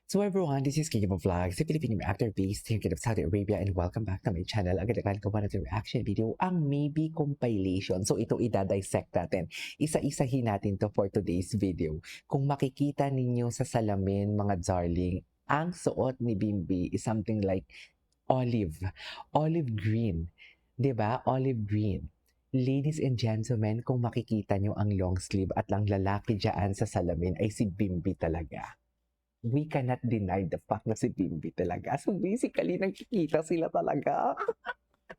So everyone, this is King of Vlogs, a Filipino actor based here in Saudi Arabia, and welcome back to my channel. Agad-agad ko na reaction video, ang Maybe compilation. So ito idadissect natin. Isa-isahin natin to for today's video. Kung makikita ninyo sa salamin, mga darling, ang suot ni Bimbi is something like olive. Olive green. 'Di ba? Olive green. Ladies and gentlemen, kung makikita nyo ang long sleeve at ang lalaki dyan sa salamin ay si Bimbi talaga. We cannot deny the fact na si Bimbi talaga. So basically, nagkikita sila talaga.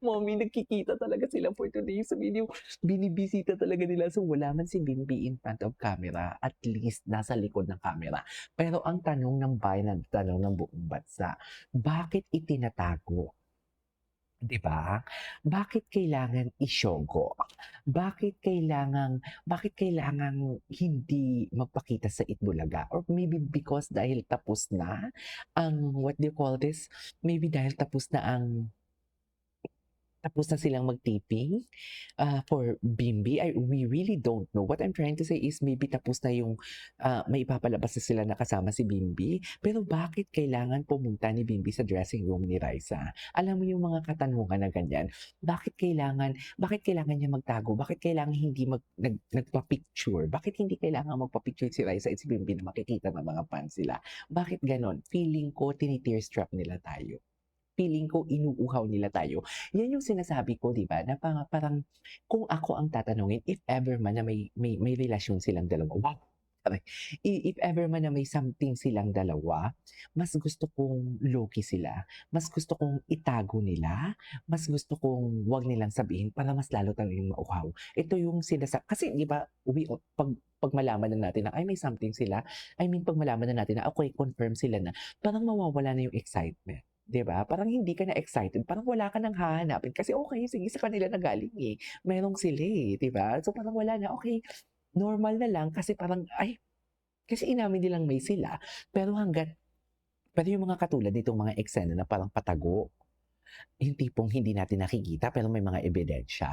Mommy, nagkikita talaga sila for today's video. Binibisita talaga nila. So wala man si Bimbi in front of camera, at least nasa likod ng camera. Pero ang tanong ng bayan, ang tanong ng buong bansa, bakit itinatago? 'Di ba? Bakit kailangan isyogo? Bakit kailangang hindi magpakita sa Itbulaga? Or maybe because dahil tapos na ang what do you call this? Maybe dahil tapos na silang mag-taping for Bimbi. We really don't know. What I'm trying to say is maybe tapos na yung may ipapalabas na sila na kasama si Bimbi. Pero bakit kailangan pumunta ni Bimbi sa dressing room ni Raisa? Alam mo yung mga katanungan na ganyan. Bakit kailangan niya magtago? Bakit kailangan hindi nagpa-picture? Bakit hindi kailangan magpa-picture si Raisa at si Bimbi na makikita ng mga fans sila? Bakit ganon? Feeling ko tinitearstrap nila tayo. Feeling ko inuuhaw nila tayo. Yan yung sinasabi ko, 'di ba, na parang kung ako ang tatanungin, if ever man na may relasyon silang dalawa, wow! Aray. If ever man na may something silang dalawa, mas gusto kong low-key sila, mas gusto kong itago nila, mas gusto kong 'wag nilang sabihin para mas lalo tayong mauhaw. Ito yung kasi 'di ba, 'pag malaman na natin na, ay may something sila, I mean 'pag malaman na natin na, okay, confirm sila na, parang mawawala na yung excitement. 'Di ba? Parang hindi ka na excited, parang wala ka ng hahanapin kasi okay, sige, sa kanila na galing, eh, meron sila, eh, 'di ba? So parang wala na, okay, normal na lang kasi parang, ay, kasi inamin nilang may sila, pero yung mga katulad nitong mga eksena na parang patago, yung tipong hindi natin nakikita pero may mga ebidensya.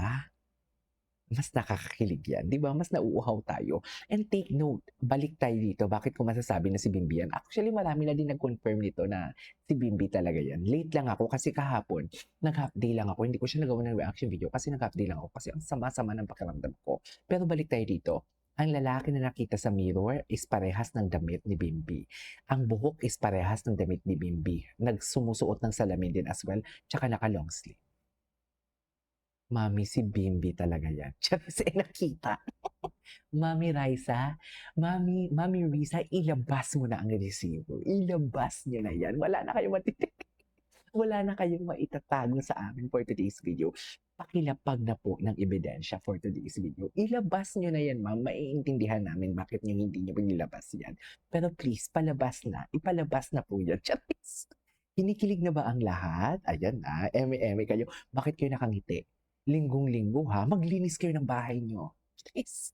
Mas nakakakilig yan, 'di ba? Mas nauuhaw tayo. And take note, balik tayo dito, bakit ko masasabi na si Bimbi yan? Actually, marami na din nag-confirm nito na si Bimbi talaga yan. Late lang ako kasi kahapon, nag-half day lang ako. Hindi ko siya nagawa ng reaction video kasi nag-half day lang ako kasi ang sama-sama ng pakiramdam ko. Pero balik tayo dito. Ang lalaki na nakita sa mirror is parehas ng damit ni Bimbi. Ang buhok is parehas ng damit ni Bimbi. Nagsumusuot ng salamin din as well, tsaka naka-long sleeve. Mami, si Bimbi talaga yan. Charis, nakita. Mami Raisa, Mami Risa, ilabas mo na ang resibo. Ilabas niyo na yan. Wala na kayong maitatago sa amin for today's video. Pakilapag na po ng ebidensya for today's video. Ilabas niyo na yan, ma'am. Maiintindihan namin bakit niyo hindi niyo nilabas yan. Pero please, palabas na. Ipalabas na po yan. Charis. Kinikilig na ba ang lahat? Ayan na, eme-eme kayo. Bakit kayo nakangiti? Linggong-linggo ha, maglinis kayo ng bahay niyo. Please.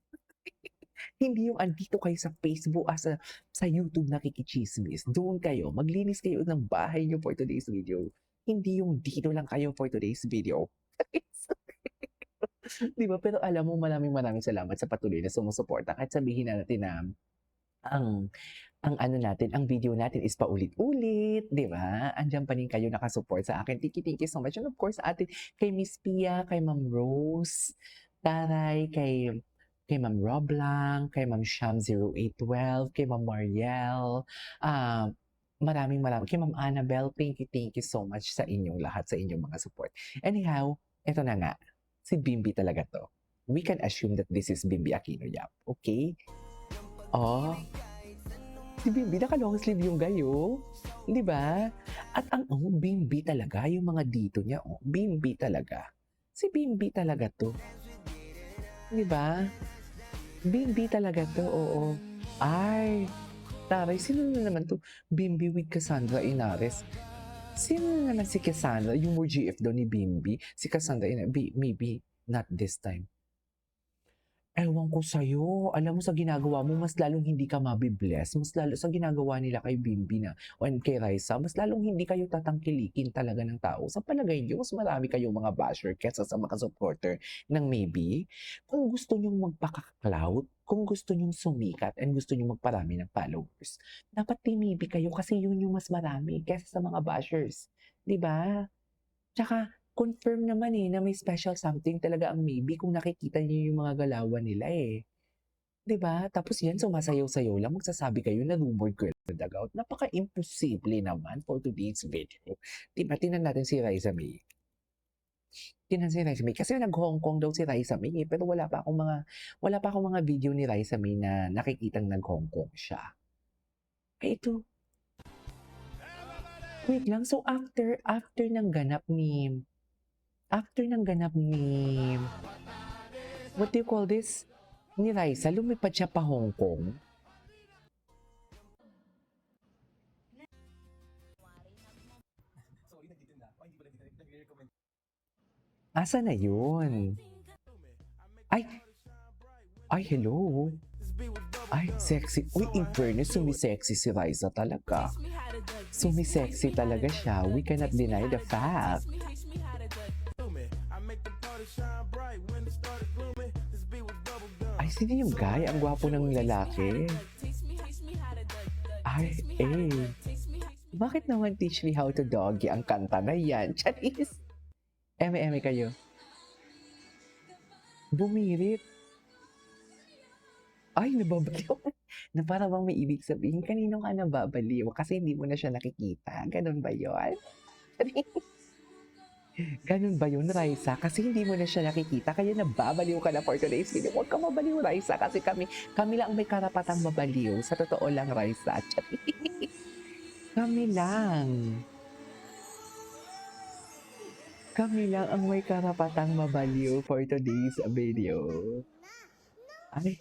Hindi yung andito kayo sa Facebook, sa YouTube nakikichismis. Doon kayo, maglinis kayo ng bahay niyo for today's video. Hindi yung dito lang kayo for today's video. Di ba? Pero alam mo, maraming salamat sa patuloy na sumusuporta. Kahit sabihin na natin na ang ano natin, ang video natin is paulit-ulit, 'di ba? Andiyan pa rin kayo nakasupport sa akin. Thank you so much. And of course, sa atin, kay Miss Pia, kay Ma'am Rose, Taray, kay Ma'am Roblang, kay Ma'am Sham0812, kay Ma'am Mariel, maraming kay Ma'am Annabelle, thank you so much sa inyong lahat, sa inyong mga support. Anyhow, eto na nga, si Bimbi talaga 'to. We can assume that this is Bimbi Aquino Yap, okay? Oh, si Bimbi naka-long sleeve yung gayo, 'di ba? At Bimbi talaga yung mga dito niya, Bimbi talaga. Si Bimbi talaga 'to, 'di ba? Bimbi talaga 'to, oo. Ay, taray, sino na naman 'to? Bimbi with Cassandra Inares. Sino na naman si Cassandra? Yung more GF daw ni Bimbi, si Cassandra Inares, maybe not this time. Ewan ko sa'yo. Alam mo sa ginagawa mo mas lalong hindi ka mabi-bless, mas lalo sa ginagawa nila kay Bimbi na o kay Raisa, mas lalong hindi kayo tatangkilikin talaga ng tao. Sa palagay niyo mas marami kayong mga basher kaysa sa mga supporter ng Maybe? Kung gusto niyong magpaka-clout, kung gusto niyong sumikat and gusto niyong magparami ng followers, dapat Team Maybe kayo kasi yun yung mas marami kaysa sa mga bashers, 'di ba? Tsaka confirm naman, na may special something talaga ang Maybe kung nakikita niyo yung mga galawan nila, 'di ba? Tapos 'yan sumasayaw-sayaw lang, magsasabi kayo na rumored girl sa Davao. Napaka-imposible naman for today's video. 'Di ba, tingnan natin si Raisa May. Tingnan si Raisa May kasi nag-Hong Kong daw si Raisa May, pero wala pa akong mga video ni Raisa May na nakikitang nag-Hong Kong siya. Ito, wait lang. So after ng ganap ni what do you call this? Ni Raisa, lumipad siya pa Hong Kong. Asa na yun? Ay, hello. Ay, sexy. Uy, in fairness, sumisexy si Raisa talaga. Sumisexy talaga siya. We cannot deny the fact. Ay, sino yung guy? Ang gwapo ng lalaki. Ay, Bakit naman teach me how to doggy ang kanta na yan? Charis. Eme kayo. Bumirit. Ay, nababaliw. Na para bang may ibig sabihin, kanino ka nababaliw? Kasi hindi mo na siya nakikita. Ganun ba yun? Ganun ba yun, Raisa? Kasi hindi mo na siya nakikita, kaya nababaliw ka na for today's video. Huwag ka mabaliw, Raisa, kasi kami lang may karapatang mabaliw. Sa totoo lang, Raisa. Kami lang. Kami lang ang may karapatang mabaliw for today's video. Ay,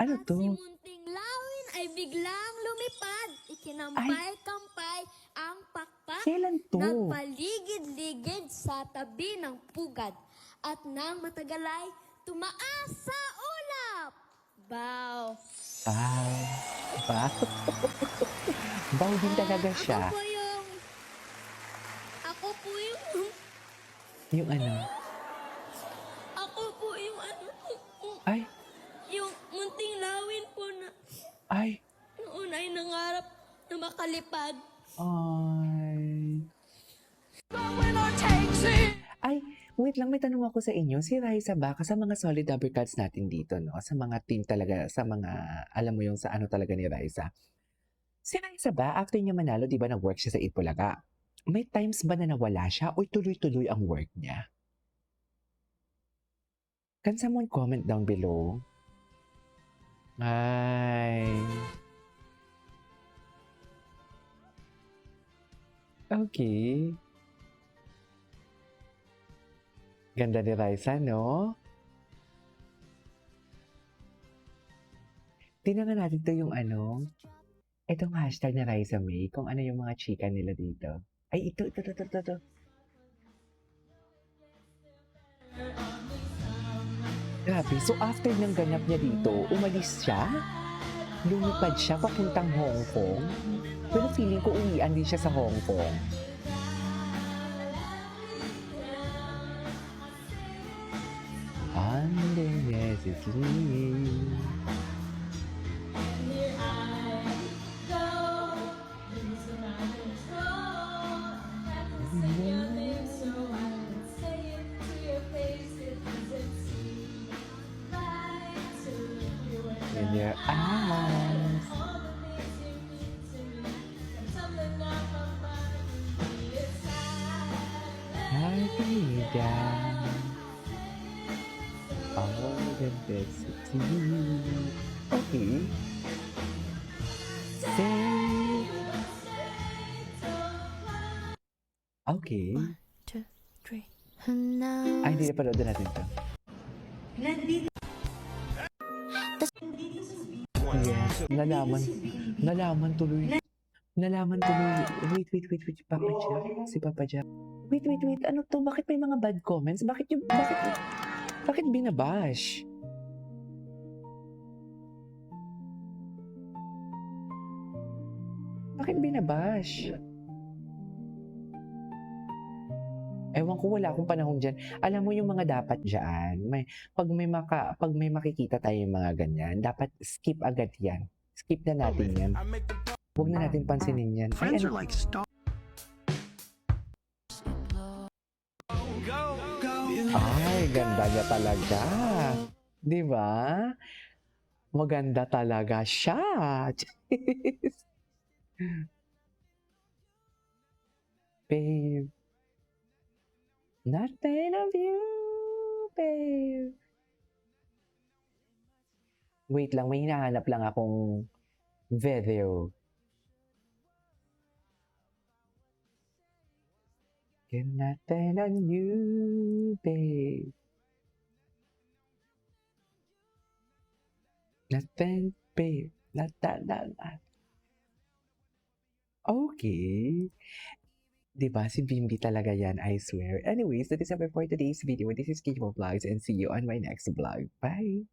ano to? Si munting lawin ay biglang lumipad. Ikinampay-kampay ang pakpak. Kailan to? Nagpaligid-ligid sa tabi ng pugad. At nang matagalay, tumaas sa ulap. Bow. Ba? Baw din talaga siya. Ako po yung... Yung ano? Ako po yung ano... Ay, Yung munting lawin po na ay, noon ay nangarap na makalipad. Ay, wait lang, may tanong ako sa inyo. Si Raisa ba, sa mga solid uppercuts natin dito, no? Sa mga team talaga, sa mga, alam mo yung sa ano talaga ni Raisa. Si Raisa ba, after niya manalo, di ba nag-work siya sa Itbulaga? May times ba na nawala siya o tuloy-tuloy ang work niya? Can someone comment down below? Ay. Okay. Ganda ni Raisa, no? Tingnan natin to yung ano. Itong hashtag na Raisa May, kung ano yung mga chika nila dito. Ay, ito. Grabe. So, after ng ganap niya dito, umalis siya? Lumipad siya papuntang Hong Kong? Pero feeling ko uwian din siya sa Hong Kong. Unnecessarily. In your eyes. I be down. All the best to you. Okay. Say. Okay. 1, 2, 3. And now... Ay, hindi na panood natin to. Yes, nalaman tuloy. Wait, Papa Jack, si Papa Jack. Wait, ano to? Bakit may mga bad comments? Bakit binabash? Bakit binabash? Ewan ko, wala akong panahon diyan. Alam mo yung mga dapat diyan, 'pag may makikita tayong mga ganyan, dapat skip agad 'yan. Skip na natin 'yan. Huwag na natin pansinin 'yan. Ay, Friends ano, are like stars. ay, ganda niya talaga. 'Di ba? Maganda talaga siya. Babe, nothing of you, babe. Wait lang, may hinahanap lang akong video. Got nothing on you, babe. Nothing, babe. Not. Okay. 'Di ba si Bimbi talaga 'yan, I swear. Anyways, that is it for today's video. This is Kiko Vlogs and see you on my next vlog. Bye!